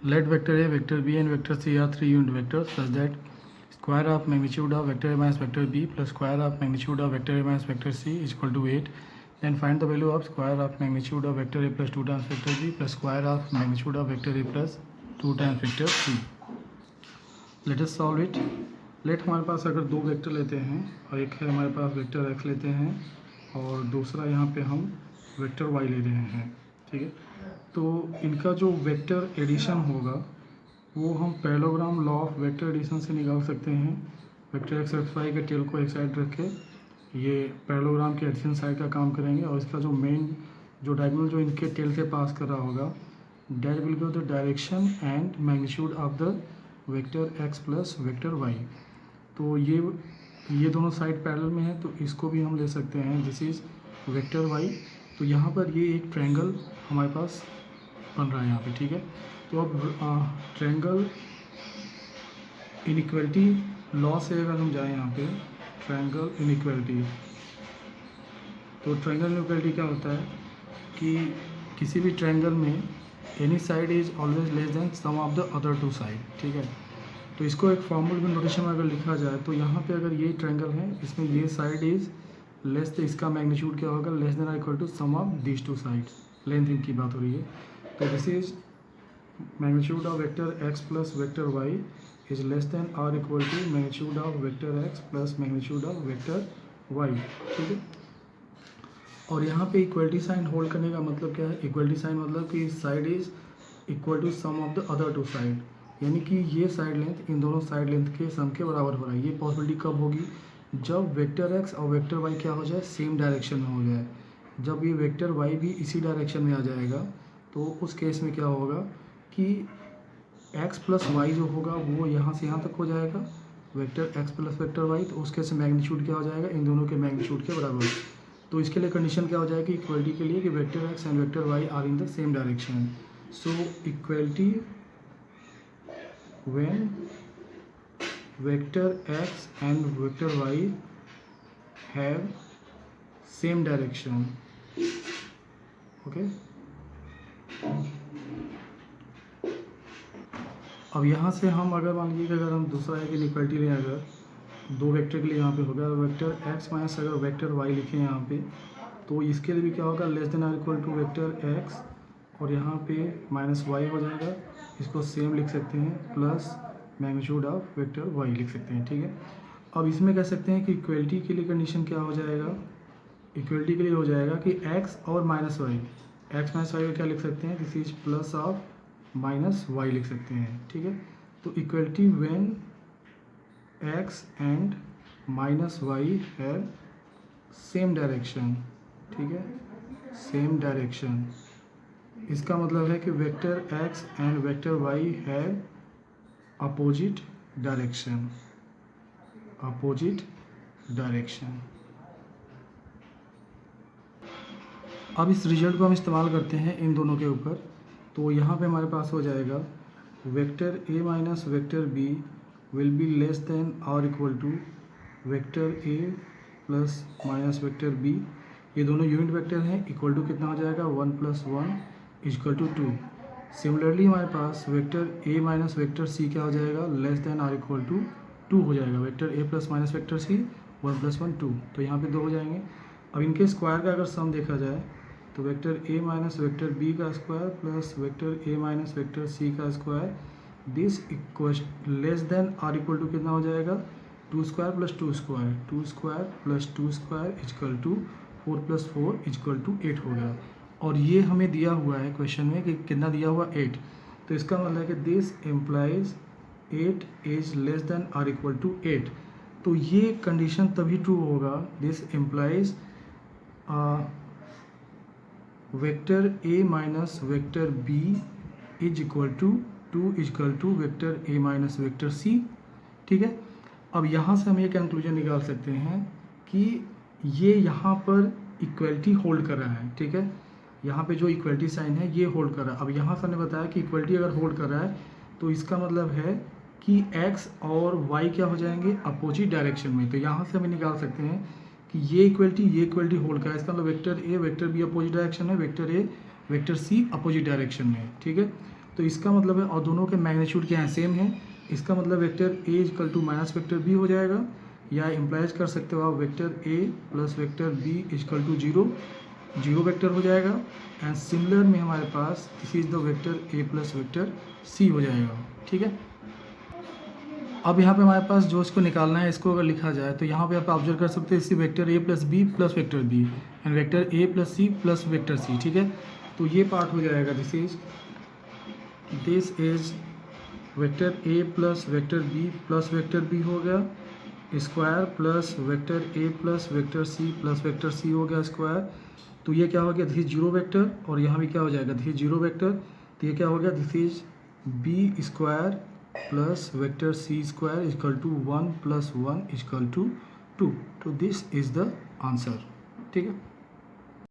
Let vector A, vector B and vector C are three unit vectors such that square of magnitude of vector A minus vector B plus square of magnitude of vector A minus vector C is equal to 8. Then find the value of square of magnitude of vector A plus 2 times vector B plus square of magnitude of vector A plus 2 times vector C. Let us solve it. Let हमारे पास अगर दो vector लेते हैं और एक है हमारे पास वेक्टर x लेते हैं और दूसरा यहाँ पे हम वेक्टर y ले रहे हैं, ठीक है। तो इनका जो वेक्टर एडिशन होगा वो हम parallelogram law of vector addition से निकाल सकते हैं। वेक्टर x एक्स वाई के टेल को एक साइड रख के ये पैरेललोग्राम के एडिशन साइड का काम करेंगे और इसका जो मेन जो डायगोनल जो इनके टेल से पास कर रहा होगा that will be the direction and magnitude of the vector x plus vector y। तो ये दोनों साइड पैरेलल में है तो इसको भी हम ले सकते हैं, दिस इज़ वेक्टर y। तो यहाँ पर ये एक ट्रायंगल हमारे पास बन रहा है यहाँ पे, ठीक है। तो अब ट्रायंगल इनइक्वालिटी लॉ से अगर हम जाएँ यहाँ पे ट्रायंगल इनइक्वालिटी, तो ट्रायंगल इनइक्वालिटी क्या होता है कि किसी भी ट्रायंगल में any side is always less than sum of the other two side, ठीक है। तो इसको एक फॉर्मूल में नोटेशन में अगर लिखा जाए तो यहाँ पे अगर ये ट्रायंगल है इसमें ये साइड इज लेस, तो इसका मैग्नीट्यूड क्या होगा less than equal to sum of this two sides, length इनकी बात हो रही है। तो this is magnitude of vector x plus vector y is less than और equal to magnitude of vector x plus magnitude of vector y, ठीक है। और यहाँ पे इक्वलिटी साइन होल्ड करने का मतलब क्या है, इक्वलिटी साइन मतलब कि side is equal to sum of the other two side, यानी कि ये साइड लेंथ इन दोनों साइड लेंथ के सम के बराबर हो रहा है। ये पॉसिबिलिटी कब होगी, जब वेक्टर x और वेक्टर y क्या हो जाए सेम डायरेक्शन में हो जाए। जब ये वेक्टर y भी इसी डायरेक्शन में आ जाएगा तो उस केस में क्या होगा कि x प्लस वाई जो होगा वो यहाँ से यहाँ तक हो जाएगा, vector x plus vector Y, तो उस केस में मैग्नीट्यूड क्या हो जाएगा इन दोनों के मैग्नीट्यूड के बराबर। तो इसके लिए कंडीशन क्या हो जाएगी इक्वलिटी के लिए कि vector x and vector y are in the same direction. So equality when vector x and vector y have same direction, okay। अब यहाँ से हम अगर मान लीजिए कि अगर हम दूसरा एक इनइक्वालिटी लें, अगर दो वेक्टर के लिए यहाँ पे होगा वेक्टर x माइनस अगर वेक्टर y लिखें यहाँ पे तो इसके लिए भी क्या होगा less than or equal to vector x और यहाँ पे माइनस y हो जाएगा, इसको सेम लिख सकते हैं plus magnitude of vector y लिख सकते हैं, ठीक है। अब इसमें कह सकते हैं कि इक्वलिटी के लिए कंडीशन क्या हो जाएगा, इक्वलिटी के लिए हो जाएगा कि x और minus y, x minus Y को क्या लिख सकते हैं, this is plus of minus y लिख सकते हैं, ठीक है। तो equality when x and minus y है सेम डायरेक्शन, ठीक है, सेम डायरेक्शन। इसका मतलब है कि vector x and vector y है अपोजिट डायरेक्शन, अपोजिट डायरेक्शन। अब इस रिजल्ट को हम इस्तेमाल करते हैं इन दोनों के ऊपर। तो यहाँ पे हमारे पास हो जाएगा vector a minus vector b will be less than और equal to vector a plus minus vector b। ये दोनों यूनिट वेक्टर हैं, इक्वल टू कितना हो जाएगा 1 प्लस 1 इक्वल टू 2। सिमिलरली हमारे पास vector a minus vector c क्या हो जाएगा लेस देन और इक्वल टू 2 हो जाएगा, vector a plus minus vector c 1 plus 1 2, तो यहाँ पे 2 हो जाएंगे। अब इनके स्क्वायर का अगर सम देखा जाए तो vector a minus vector b का square plus vector a minus vector c का square, this equal less than और इक्वल टू कितना हो जाएगा 2 square plus 2 square, 2 square plus 2 square equal to 4 plus 4 equal to 8 हो गया। और ये हमें दिया हुआ है क्वेश्चन में कि कितना दिया हुआ 8, तो इसका मतलब है कि this implies 8 is less than और इक्वल टू 8। तो ये कंडीशन तभी ट्रू होगा, this implies vector a minus vector b is equal to 2 equal to vector a minus vector c, ठीक है। अब यहाँ से हम ये कंक्लूजन निकाल सकते हैं कि ये यहाँ पर इक्वलिटी होल्ड कर रहा है, ठीक है। यहाँ पे जो इक्वलिटी साइन है ये होल्ड कर रहा है। अब यहाँ से हमने बताया कि इक्वलिटी अगर होल्ड कर रहा है तो इसका मतलब है कि x और y क्या हो जाएंगे अपोजिट डायरेक्शन में। तो यहाँ से हमें निकाल सकते हैं कि ये इक्वलिटी होल्ड कर रहा है, इसका मतलब वेक्टर a वेक्टर b अपोजिट डायरेक्शन में, वेक्टर a वेक्टर c अपोजिट डायरेक्शन में, ठीक है। तो इसका मतलब है, और दोनों के मैग्नीट्यूड क्या है, सेम है। इसका मतलब vector A equal to minus vector B हो जाएगा, या इम्प्लाइज कर सकते हो आप vector A plus vector B equal to zero vector हो जाएगा। एंड सिमिलर में हमारे पास this is the vector A plus vector C हो जाएगा। ठीक है, अब यहाँ पे हमारे पास जो इसको निकालना है, इसको अगर लिखा जाए तो यहाँ पे आप ऑब्जर्व कर सकते हैं, इसी vector A plus B plus vector B and vector A plus C plus vector C. ठीक है, तो ये पार्ट हो जाएगा, this is vector A plus vector B हो गया square plus vector A plus vector C हो गया स्क्वायर। तो ये क्या हो गया, दिस इज जीरो वेक्टर, और यहाँ भी क्या हो जाएगा, दिस इज जीरो वेक्टर। तो ये क्या हो गया, this is B square plus vector C square equal to 1 + 1 equal to 2। तो दिस इज द आंसर। ठीक है।